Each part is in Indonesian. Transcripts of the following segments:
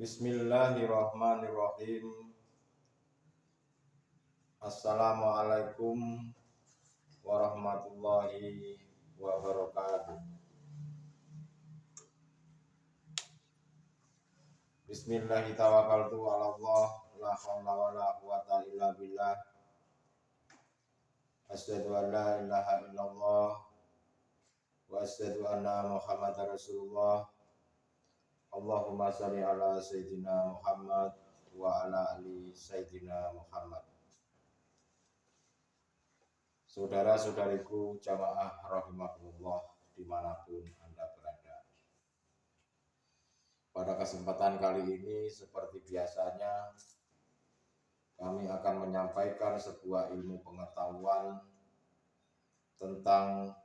Bismillahirrahmanirrahim. Assalamualaikum warahmatullahi wabarakatuh. Bismillahirrahmanirrahim. Ala Allah, la haula wala quwata illa billah. Asyhadu an la ilaha illallah wa asyhadu anna Muhammadar Rasulullah. Allahumma shalli ala sayyidina Muhammad wa ala ali sayyidina Muhammad. Saudara-saudariku jamaah rahimakumullah dimanapun Anda berada. Pada kesempatan kali ini seperti biasanya kami akan menyampaikan sebuah ilmu pengetahuan tentang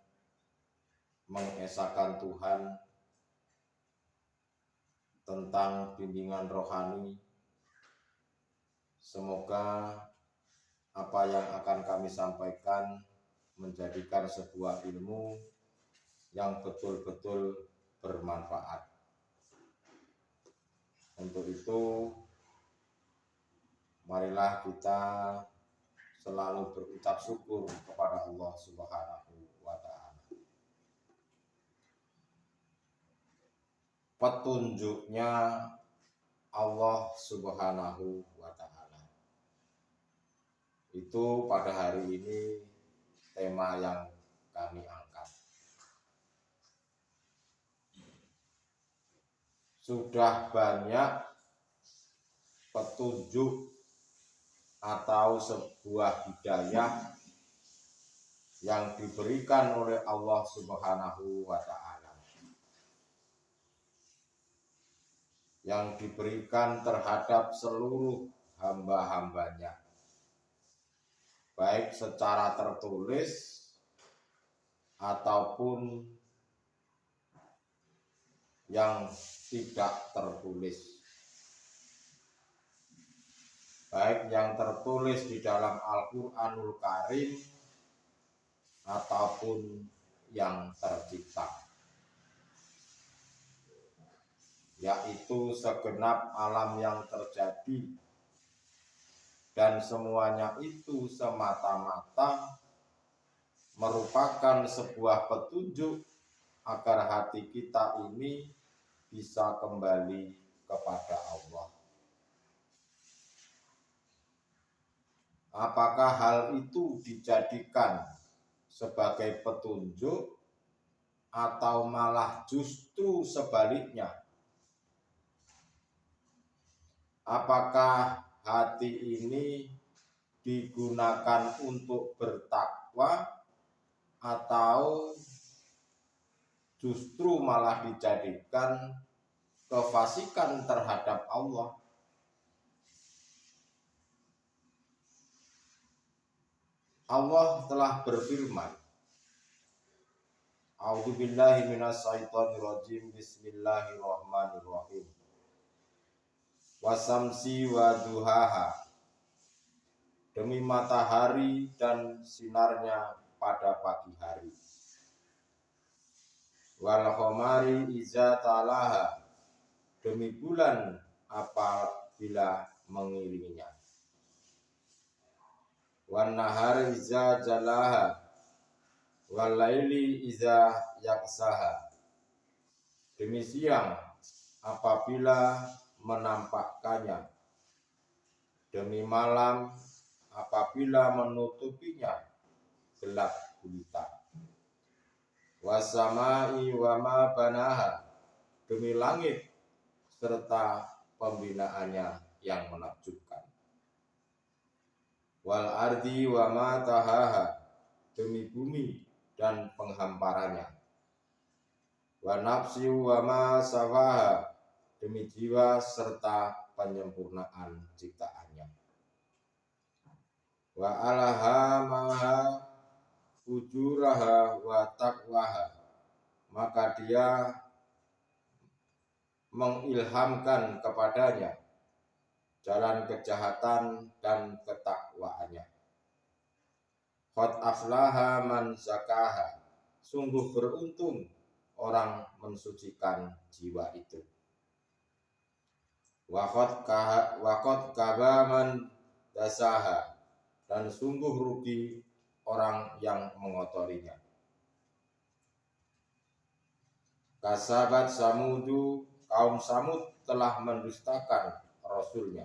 mengesahkan Tuhan, tentang bimbingan rohani. Semoga apa yang akan kami sampaikan menjadikan sebuah ilmu yang betul-betul bermanfaat. Untuk itu, marilah kita selalu berucap syukur kepada Allah Subhanahu wa Ta'ala. Petunjuknya Allah Subhanahu wa Ta'ala. Itu pada hari ini tema yang kami angkat. Sudah banyak petunjuk atau sebuah hidayah yang diberikan oleh Allah Subhanahu wa Ta'ala, yang diberikan terhadap seluruh hamba-hambanya, baik secara tertulis ataupun yang tidak tertulis, baik yang tertulis di dalam Al-Quranul Karim ataupun yang tercipta, yaitu segenap alam yang terjadi, dan semuanya itu semata-mata merupakan sebuah petunjuk agar hati kita ini bisa kembali kepada Allah. Apakah hal itu dijadikan sebagai petunjuk atau malah justru sebaliknya? Apakah hati ini digunakan untuk bertakwa atau justru malah dijadikan kefasikan terhadap Allah? Allah telah berfirman, A'udzubillahi minasyaitonirrajim, bismillahirrahmanirrahim. Wasamsi wa duhaha, demi matahari dan sinarnya pada pagi hari. Wal qamari iza talaha, demi bulan apabila mengiringinya. Wan nahari iza jalaha, wal laili iza yaksaha, demi siang apabila menampakkannya, demi malam apabila menutupinya gelap gulita. Wasamai wa ma banaha, demi langit serta pembinaannya yang menakjubkan. Wal ardi wa ma tahaha, demi bumi dan penghamparannya. Wa nafsi wa ma sawaha, demi jiwa serta penyempurnaan ciptaannya. Wa alhamaha fujuraha wa taqwaha, maka dia mengilhamkan kepadanya jalan kejahatan dan ketakwaannya. Qad aflaha man zakaha, sungguh beruntung orang mensucikan jiwa itu. Wakot kabaman dasaha, dan sungguh rugi orang yang mengotorinya. Kasabat Samudu, kaum Samud telah mendustakan Rasulnya.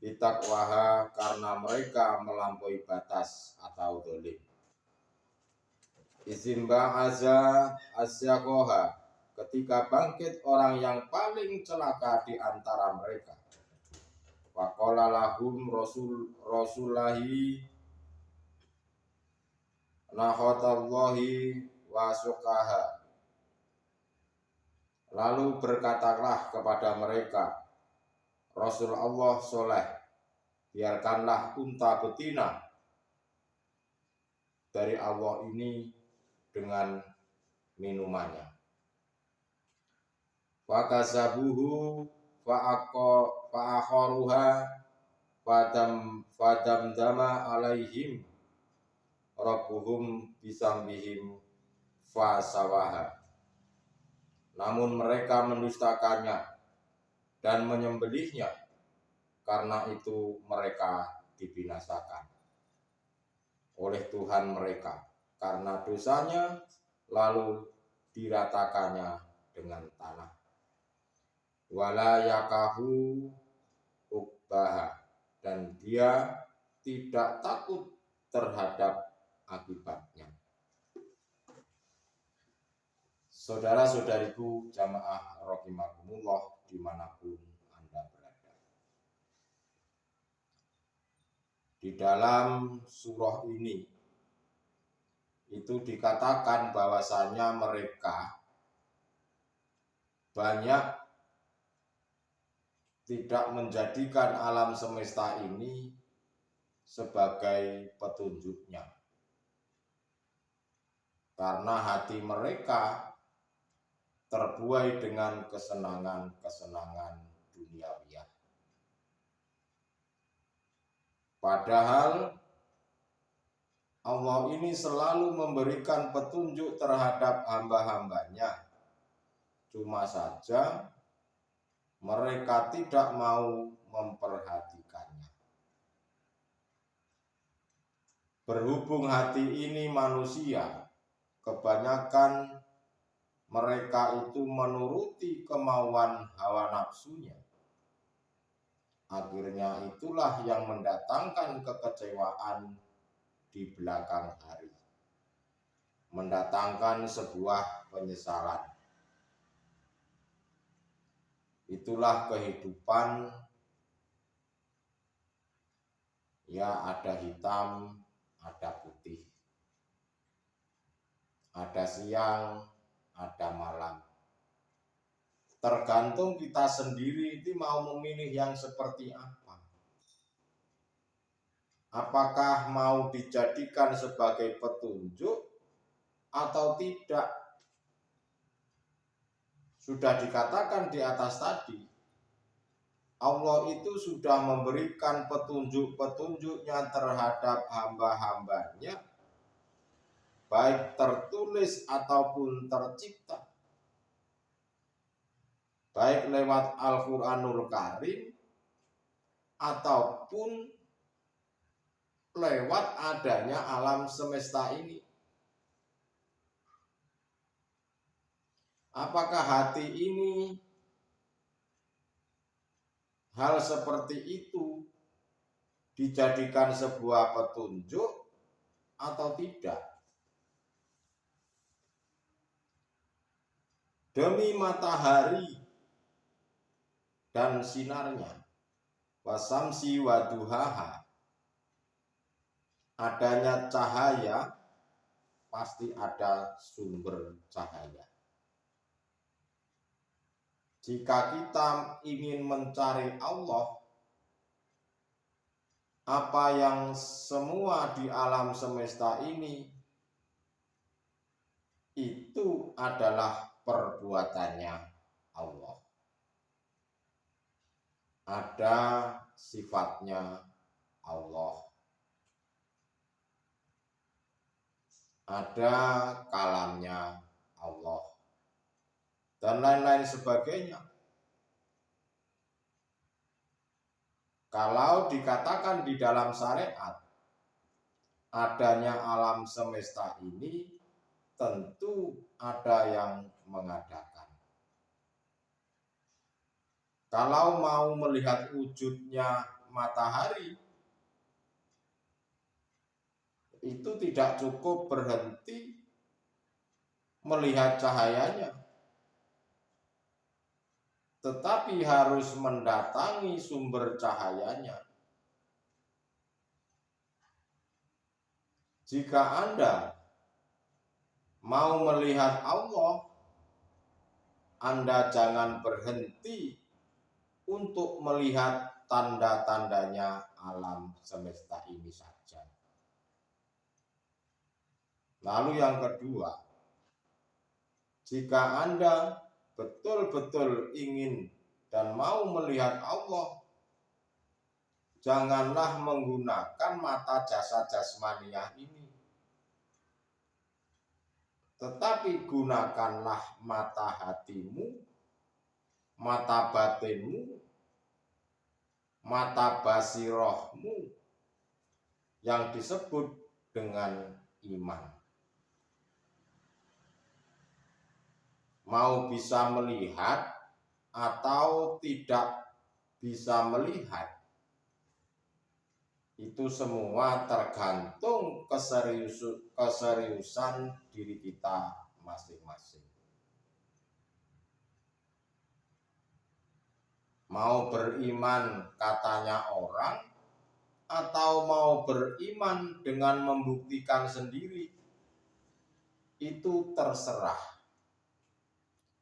Bitakwaha, karena mereka melampaui batas atau dolim. Izimba aza asyakoha, ketika bangkit orang yang paling celaka di antara mereka. Waqala lahum rasulahi nahotallahi wa sukaha. Lalu berkatalah kepada mereka Rasul Allah soleh, biarkanlah unta betina dari Allah ini dengan minumannya. Fakasabuhu fa'akhoruha fadamdama alaihim rabbuhum bisambihim fasawaha. Namun mereka mendustakannya dan menyembelihnya, karena itu mereka dibinasakan oleh Tuhan mereka karena dosanya, lalu diratakannya dengan tanah. Wala yakahu ukbaha, dan dia tidak takut terhadap akibatnya. Saudara-saudariku jamaah rahimakumullah dimanapun Anda berada. Di dalam surah ini itu dikatakan bahwasanya mereka banyak tidak menjadikan alam semesta ini sebagai petunjuknya, karena hati mereka terbuai dengan kesenangan-kesenangan duniawiah. Padahal Allah ini selalu memberikan petunjuk terhadap hamba-hambanya. Cuma saja mereka tidak mau memperhatikannya. Berhubung hati ini manusia, kebanyakan mereka itu menuruti kemauan hawa nafsunya. Akhirnya itulah yang mendatangkan kekecewaan di belakang hari, mendatangkan sebuah penyesalan. Itulah kehidupan, ya ada hitam, ada putih, ada siang, ada malam. Tergantung kita sendiri itu mau memilih yang seperti apa. Apakah mau dijadikan sebagai petunjuk atau tidak? Sudah dikatakan di atas tadi, Allah itu sudah memberikan petunjuk-petunjuknya terhadap hamba-hambanya, baik tertulis ataupun tercipta, baik lewat Al-Quranul Karim ataupun lewat adanya alam semesta ini. Apakah hati ini, hal seperti itu dijadikan sebuah petunjuk atau tidak? Demi matahari dan sinarnya, wasamsi waduhaha, adanya cahaya pasti ada sumber cahaya. Jika kita ingin mencari Allah, apa yang semua di alam semesta ini itu adalah perbuatannya Allah. Ada sifatnya Allah, ada kalamnya Allah, dan lain-lain sebagainya. Kalau dikatakan di dalam syariat adanya alam semesta ini, tentu ada yang mengadakan. Kalau mau melihat wujudnya matahari, itu tidak cukup berhenti melihat cahayanya, tetapi harus mendatangi sumber cahayanya. Jika Anda mau melihat Allah, Anda jangan berhenti untuk melihat tanda-tandanya alam semesta ini saja. Lalu yang kedua, jika Anda betul-betul ingin dan mau melihat Allah, janganlah menggunakan mata jasad jasmaniah ini, tetapi gunakanlah mata hatimu, mata batinmu, mata basirohmu yang disebut dengan iman. Mau bisa melihat atau tidak bisa melihat, itu semua tergantung keseriusan diri kita masing-masing. Mau beriman katanya orang, atau mau beriman dengan membuktikan sendiri, itu terserah.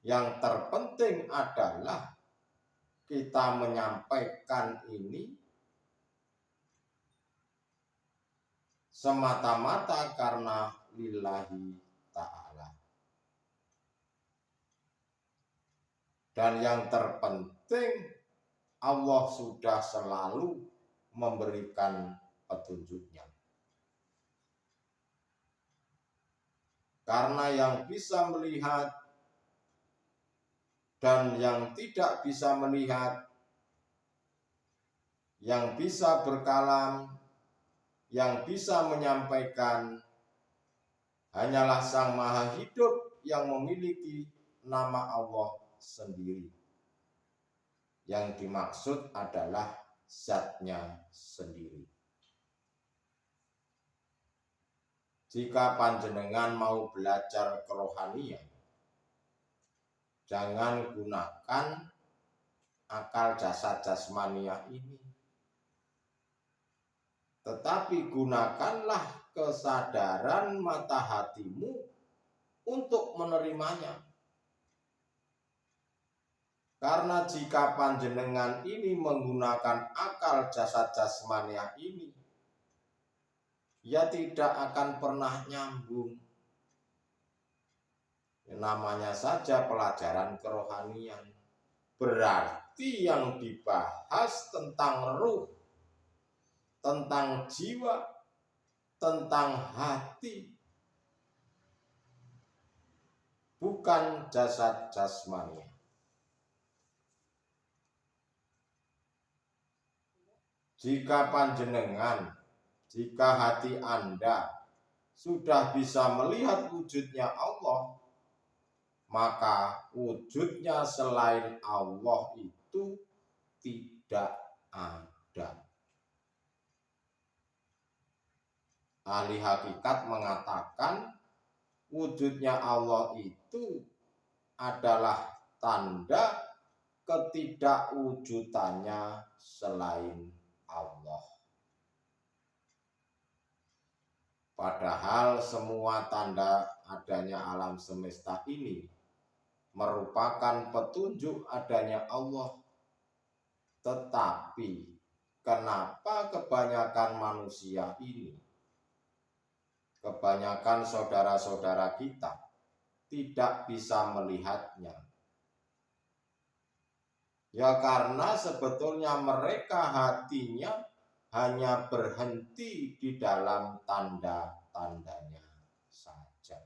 Yang terpenting adalah kita menyampaikan ini semata-mata karena lillahi ta'ala. Dan yang terpenting, Allah sudah selalu memberikan petunjuknya. Karena yang bisa melihat dan yang tidak bisa melihat, yang bisa berkalam, yang bisa menyampaikan, hanyalah Sang Maha Hidup yang memiliki nama Allah sendiri. Yang dimaksud adalah zatnya sendiri. Jika panjenengan mau belajar kerohanian, jangan gunakan akal jasad jasmaniah ini, tetapi gunakanlah kesadaran mata hatimu untuk menerimanya. Karena jika panjenengan ini menggunakan akal jasad jasmaniah ini, ya tidak akan pernah nyambung. Namanya saja pelajaran kerohanian. Berarti yang dibahas tentang ruh, tentang jiwa, tentang hati, bukan jasad jasmani. Jika panjenengan, jika hati Anda sudah bisa melihat wujudnya Allah, maka wujudnya selain Allah itu tidak ada. Ahli hakikat mengatakan wujudnya Allah itu adalah tanda ketidakwujudannya selain Allah. Padahal semua tanda adanya alam semesta ini merupakan petunjuk adanya Allah. Tetapi kenapa kebanyakan manusia ini, kebanyakan saudara-saudara kita tidak bisa melihatnya? Ya karena sebetulnya mereka hatinya hanya berhenti di dalam tanda-tandanya saja.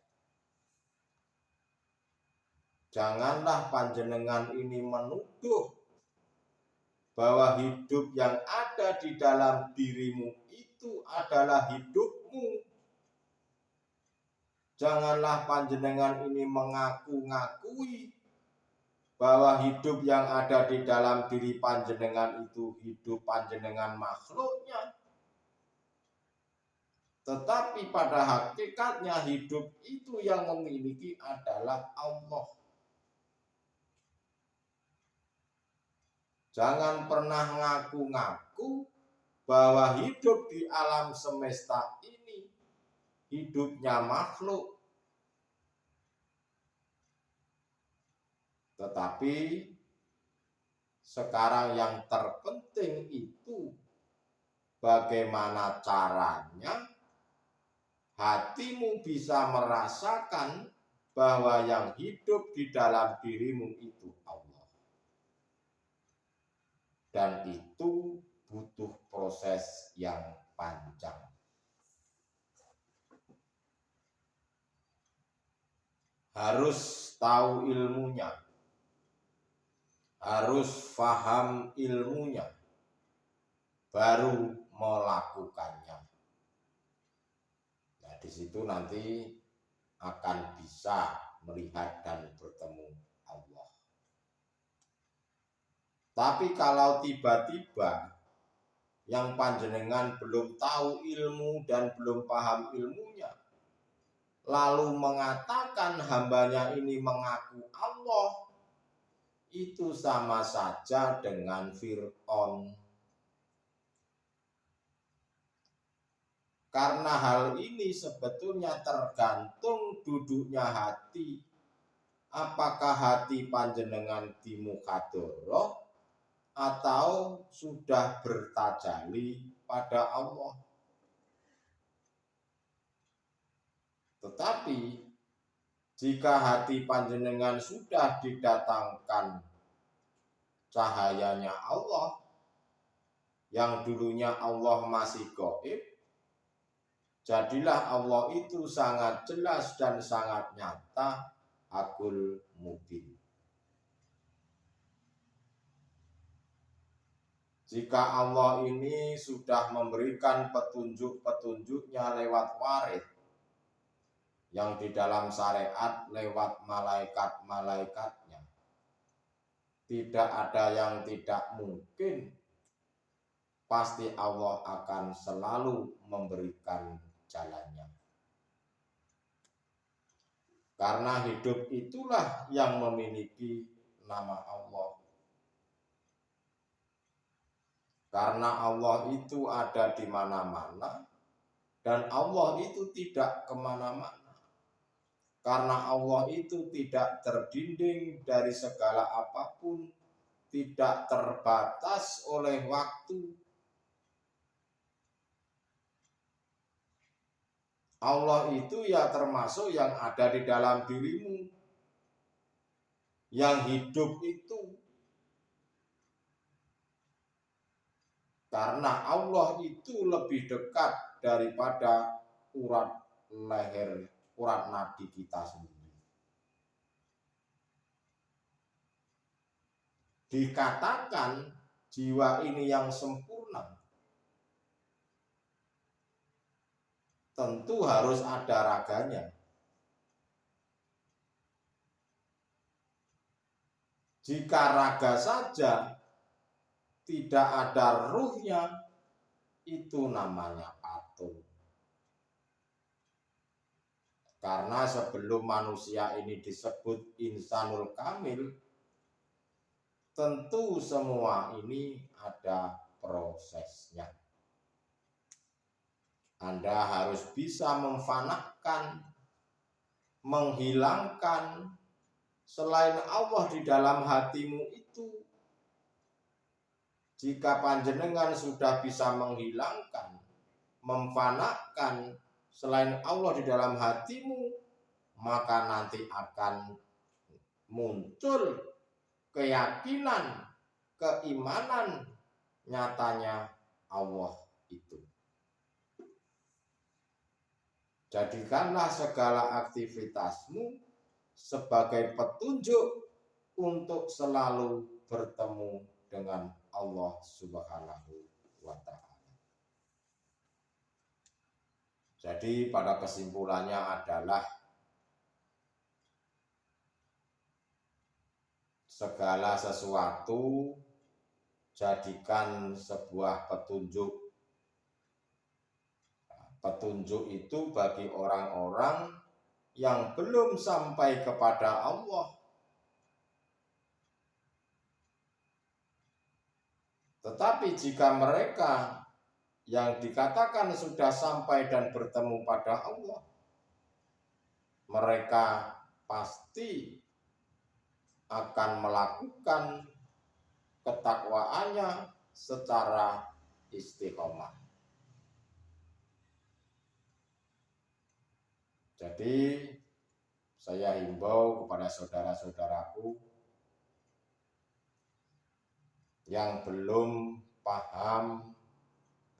Janganlah panjenengan ini menuduh bahwa hidup yang ada di dalam dirimu itu adalah hidupmu. Janganlah panjenengan ini mengaku-ngakui bahwa hidup yang ada di dalam diri panjenengan itu hidup panjenengan makhluknya. Tetapi pada hakikatnya hidup itu yang memiliki adalah Allah. Jangan pernah ngaku-ngaku bahwa hidup di alam semesta ini hidupnya makhluk. Tetapi sekarang yang terpenting itu bagaimana caranya hatimu bisa merasakan bahwa yang hidup di dalam dirimu itu Allah. Dan itu butuh proses yang panjang. Harus tahu ilmunya. Harus paham ilmunya, baru melakukannya. Nah, di situ nanti akan bisa melihat dan bertemu Allah. Tapi kalau tiba-tiba yang panjenengan belum tahu ilmu dan belum paham ilmunya, lalu mengatakan hambanya ini mengaku Allah, itu sama saja dengan Fir'aun. Karena hal ini sebetulnya tergantung duduknya hati. Apakah hati panjenengan di mukadoroh atau sudah bertajali pada Allah. Tetapi jika hati panjenengan sudah didatangkan cahayanya Allah, yang dulunya Allah masih gaib, jadilah Allah itu sangat jelas dan sangat nyata, Hakul Mubin. Jika Allah ini sudah memberikan petunjuk-petunjuknya lewat warid, yang di dalam syariat lewat malaikat-malaikatnya, tidak ada yang tidak mungkin, pasti Allah akan selalu memberikan jalannya. Karena hidup itulah yang memiliki nama Allah. Karena Allah itu ada di mana-mana dan Allah itu tidak kemana-mana. Karena Allah itu tidak terdinding dari segala apapun, tidak terbatas oleh waktu. Allah itu ya termasuk yang ada di dalam dirimu. Yang hidup itu. Karena Allah itu lebih dekat daripada urat leher, urat nadi kita sendiri. Dikatakan jiwa ini yang sempurna, tentu harus ada raganya. Jika raga saja tidak ada ruhnya, itu namanya patung. Karena sebelum manusia ini disebut insanul kamil, tentu semua ini ada prosesnya. Anda harus bisa memfanakan, menghilangkan selain Allah di dalam hatimu itu. Jika panjenengan sudah bisa menghilangkan, memfanakan selain Allah di dalam hatimu, maka nanti akan muncul keyakinan, keimanan nyatanya Allah itu. Jadikanlah segala aktivitasmu sebagai petunjuk untuk selalu bertemu dengan Allah Subhanahu wa Ta'ala. Jadi pada kesimpulannya adalah segala sesuatu jadikan sebuah petunjuk. Petunjuk itu bagi orang-orang yang belum sampai kepada Allah. Tetapi jika mereka yang dikatakan sudah sampai dan bertemu pada Allah, mereka pasti akan melakukan ketakwaannya secara istiqomah. Jadi saya himbau kepada saudara-saudaraku yang belum paham,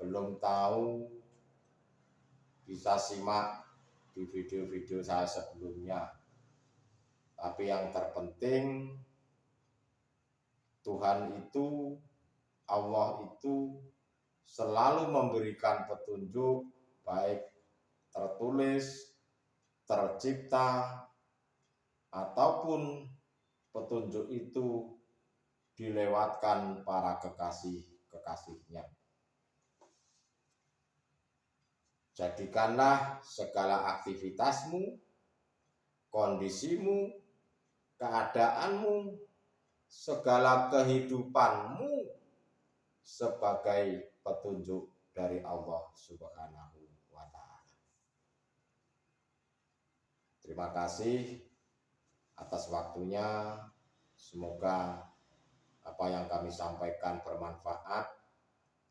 belum tahu, bisa simak di video-video saya sebelumnya. Tapi yang terpenting, Tuhan itu, Allah itu selalu memberikan petunjuk, baik tertulis, tercipta, ataupun petunjuk itu dilewatkan para kekasih-kekasihnya. Jadikanlah segala aktivitasmu, kondisimu, keadaanmu, segala kehidupanmu sebagai petunjuk dari Allah Subhanahu wa Ta'ala. Terima kasih atas waktunya. Semoga apa yang kami sampaikan bermanfaat.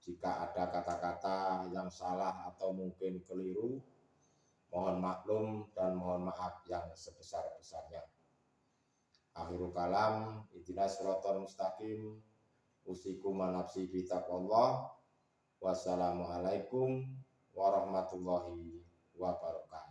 Jika ada kata-kata yang salah atau mungkin keliru, mohon maklum dan mohon maaf yang sebesar-besarnya. Akhirul kalam, ihdinas shiratal mustaqim, usikum wa nafsi bi taqwallah. Wassalamualaikum warahmatullahi wabarakatuh.